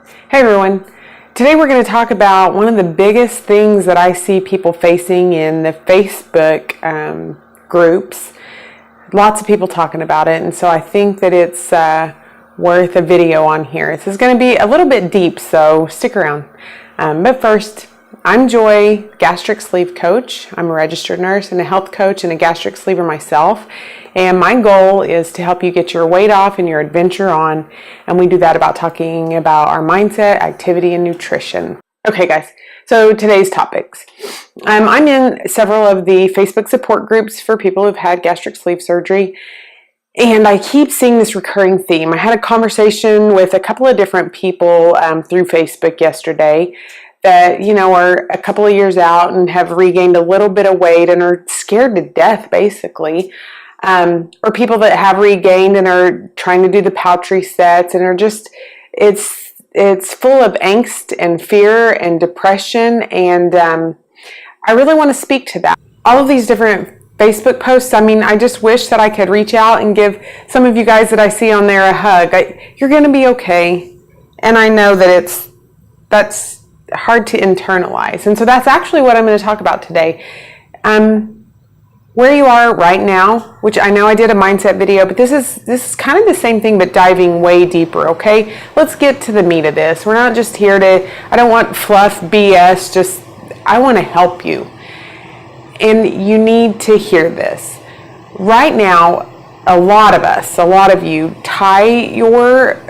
Hey everyone, today we're going to talk about one of the biggest things that I see people facing in the Facebook groups. Lots of people talking about it, and so I think that it's worth a video on here. This is going to be a little bit deep, so stick around. But first, I'm Joy, gastric sleeve coach. I'm a registered nurse and a health coach and a gastric sleever myself. And my goal is to help you get your weight off and your adventure on. And we do that about talking about our mindset, activity, and nutrition. Okay, guys, so today's topics. I'm in several of the Facebook support groups for people who've had gastric sleeve surgery. And I keep seeing this recurring theme. I had a conversation with a couple of different people through Facebook yesterday that, are a couple of years out and have regained a little bit of weight and are scared to death, basically. Or people that have regained and are trying to do the pouch resets and are just, it's full of angst and fear and depression. And I really want to speak to that. All of these different Facebook posts, I just wish that I could reach out and give some of you guys that I see on there a hug. You're going to be okay. And I know that that's hard to internalize. And so that's actually what I'm going to talk about today. Where you are right now, which I know I did a mindset video, but this is kind of the same thing, but diving way deeper, okay? Let's get to the meat of this. We're not just here I don't want fluff, BS, I want to help you. And you need to hear this. Right now, a lot of you tie your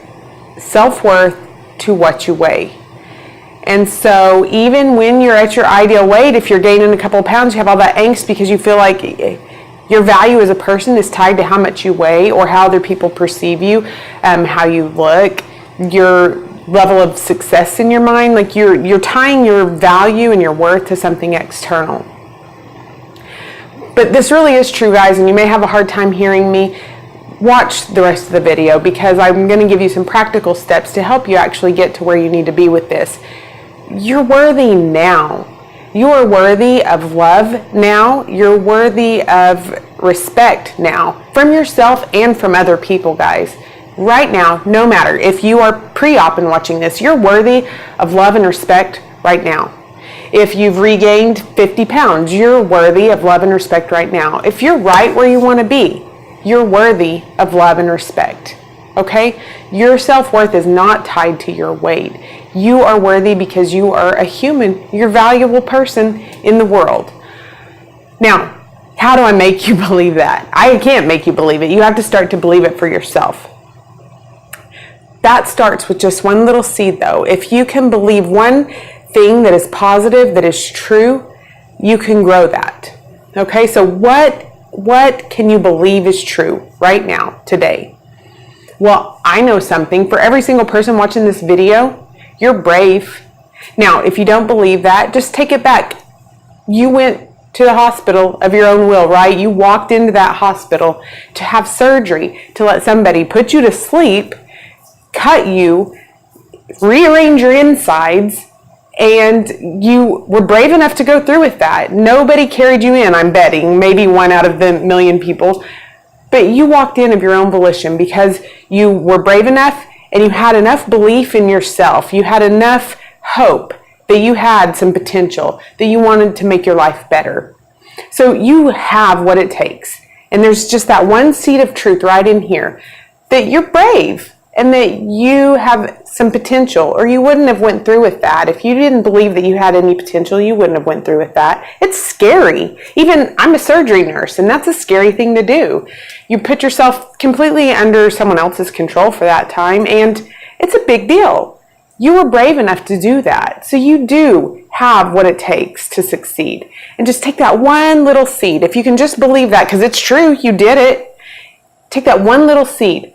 self-worth to what you weigh. And so even when you're at your ideal weight, if you're gaining a couple of pounds, you have all that angst because you feel like your value as a person is tied to how much you weigh or how other people perceive you, how you look, your level of success in your mind. Like you're tying your value and your worth to something external. But this really is true, guys, and you may have a hard time hearing me. Watch the rest of the video because I'm going to give you some practical steps to help you actually get to where you need to be with this. You're worthy now. You are worthy of love now. You're worthy of respect now from yourself and from other people, guys. Right now, no matter if you are pre-op and watching this, you're worthy of love and respect right now. If you've regained 50 pounds, you're worthy of love and respect right now. If you're right where you want to be, you're worthy of love and respect. Okay? Your self-worth is not tied to your weight. You are worthy because you are a human. You're a valuable person in the world. Now, how do I make you believe that? I can't make you believe it. You have to start to believe it for yourself. That starts with just one little seed, though. If you can believe one thing that is positive, that is true, you can grow that. Okay, so what can you believe is true right now, today? Well, I know something. For every single person watching this video, you're brave. Now, if you don't believe that, just take it back. You went to the hospital of your own will, right? You walked into that hospital to have surgery, to let somebody put you to sleep, cut you, rearrange your insides, and you were brave enough to go through with that. Nobody carried you in, I'm betting, maybe one out of the million people. But you walked in of your own volition because you were brave enough and you had enough belief in yourself. You had enough hope that you had some potential, that you wanted to make your life better. So you have what it takes. And there's just that one seed of truth right in here, that you're brave and that you have some potential, or you wouldn't have went through with that. If you didn't believe that you had any potential, you wouldn't have went through with that. It's scary. Even I'm a surgery nurse, and that's a scary thing to do. You put yourself completely under someone else's control for that time, and it's a big deal. You were brave enough to do that. So you do have what it takes to succeed. And just take that one little seed. If you can just believe that, because it's true, you did it. Take that one little seed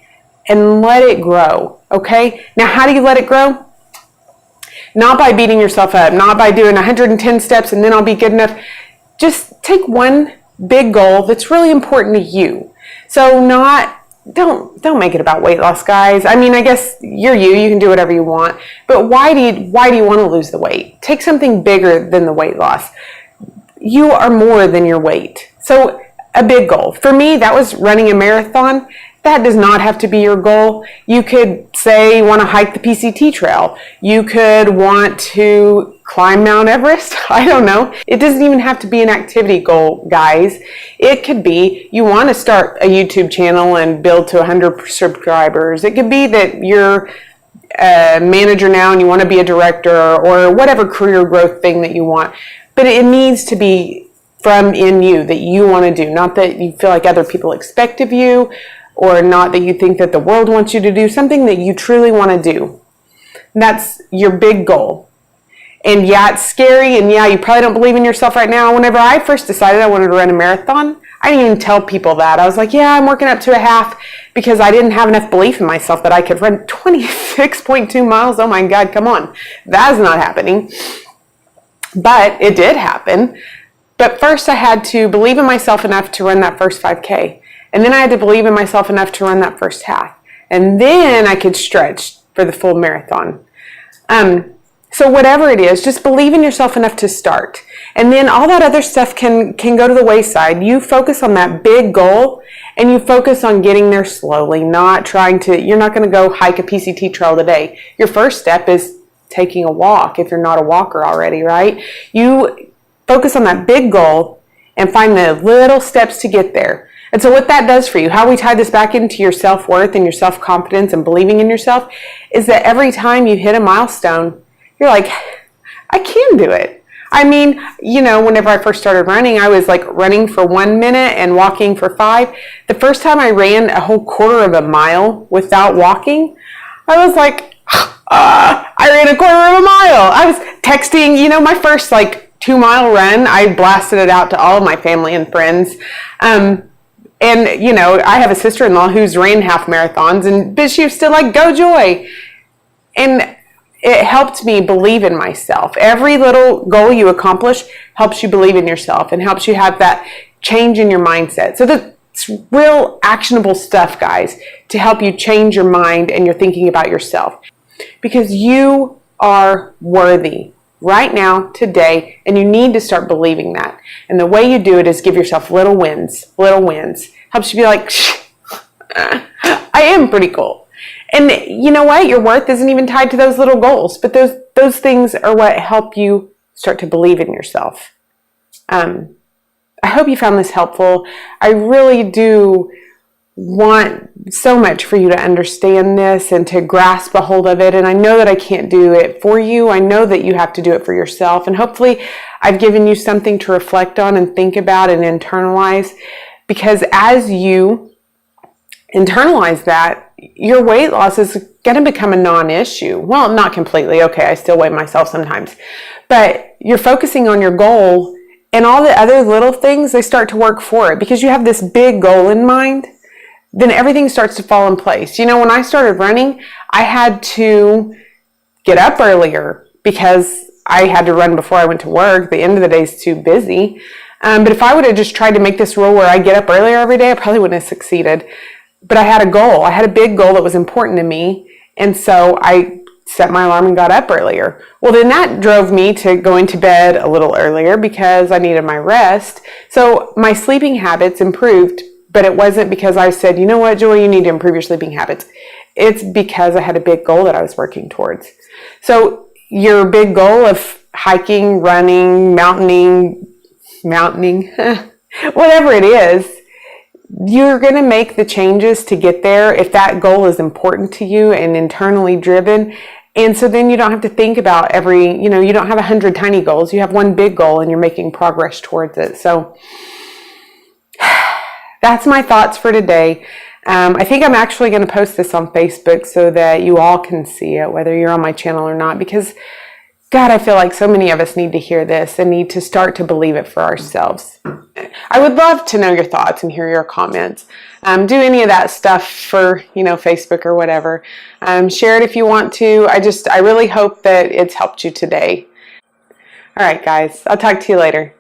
and let it grow, okay? Now, how do you let it grow? Not by beating yourself up, not by doing 110 steps and then I'll be good enough. Just take one big goal that's really important to you. So don't make it about weight loss, guys. I guess you can do whatever you want, but why do you want to lose the weight? Take something bigger than the weight loss. You are more than your weight. So a big goal. For me, that was running a marathon. That does not have to be your goal. You could say you want to hike the PCT trail. You could want to climb Mount Everest. I don't know. It doesn't even have to be an activity goal, guys. It could be you want to start a YouTube channel and build to 100 subscribers. It could be that you're a manager now and you want to be a director, or whatever career growth thing that you want. But it needs to be from in you, that you want to do, not that you feel like other people expect of you, or not that you think that the world wants you to do, something that you truly want to do. That's your big goal. And yeah, it's scary, and yeah, you probably don't believe in yourself right now. Whenever I first decided I wanted to run a marathon, I didn't even tell people that. I was like, yeah, I'm working up to a half, because I didn't have enough belief in myself that I could run 26.2 miles. Oh my God, come on. That's not happening. But it did happen. But first I had to believe in myself enough to run that first 5K. And then I had to believe in myself enough to run that first half. And then I could stretch for the full marathon. So whatever it is, just believe in yourself enough to start. And then all that other stuff can go to the wayside. You focus on that big goal, and you focus on getting there slowly, not trying to, you're not going to go hike a PCT trail today. Your first step is taking a walk if you're not a walker already, right? You focus on that big goal and find the little steps to get there. And so what that does for you, how we tie this back into your self-worth and your self-confidence and believing in yourself, is that every time you hit a milestone, you're like, I can do it. I mean, whenever I first started running, I was like running for 1 minute and walking for 5. The first time I ran a whole quarter of a mile without walking, I was like, I ran a quarter of a mile. I was texting, my first 2-mile run, I blasted it out to all of my family and friends. And, I have a sister-in-law who's ran half marathons, but she was still like, go Joy. And it helped me believe in myself. Every little goal you accomplish helps you believe in yourself and helps you have that change in your mindset. So that's real actionable stuff, guys, to help you change your mind and your thinking about yourself. Because you are worthy right now, today, and you need to start believing that. And the way you do it is give yourself little wins. Helps you be like, I am pretty cool. And you know what? Your worth isn't even tied to those little goals, but those things are what help you start to believe in yourself. I hope you found this helpful. I really do want so much for you to understand this and to grasp a hold of it. And I know that I can't do it for you. I know that you have to do it for yourself. And hopefully I've given you something to reflect on and think about and internalize, because as you internalize that, your weight loss is going to become a non-issue. Well, not completely. Okay, I still weigh myself sometimes. But you're focusing on your goal, and all the other little things, they start to work for it. Because you have this big goal in mind, then everything starts to fall in place. When I started running, I had to get up earlier because I had to run before I went to work. The end of the day is too busy. But if I would have just tried to make this rule where I get up earlier every day, I probably wouldn't have succeeded. But I had a goal. I had a big goal that was important to me. And so I set my alarm and got up earlier. Well, then that drove me to going to bed a little earlier because I needed my rest. So my sleeping habits improved, but it wasn't because I said, you know what, Joy, you need to improve your sleeping habits. It's because I had a big goal that I was working towards. So your big goal of hiking, running, mountaining, whatever it is, you're going to make the changes to get there if that goal is important to you and internally driven. And so then you don't have to think about you don't have 100 tiny goals. You have one big goal and you're making progress towards it. So that's my thoughts for today. I think I'm actually going to post this on Facebook so that you all can see it, whether you're on my channel or not, because God, I feel like so many of us need to hear this and need to start to believe it for ourselves. I would love to know your thoughts and hear your comments. Do any of that stuff for, Facebook or whatever. Share it if you want to. I really hope that it's helped you today. All right, guys, I'll talk to you later.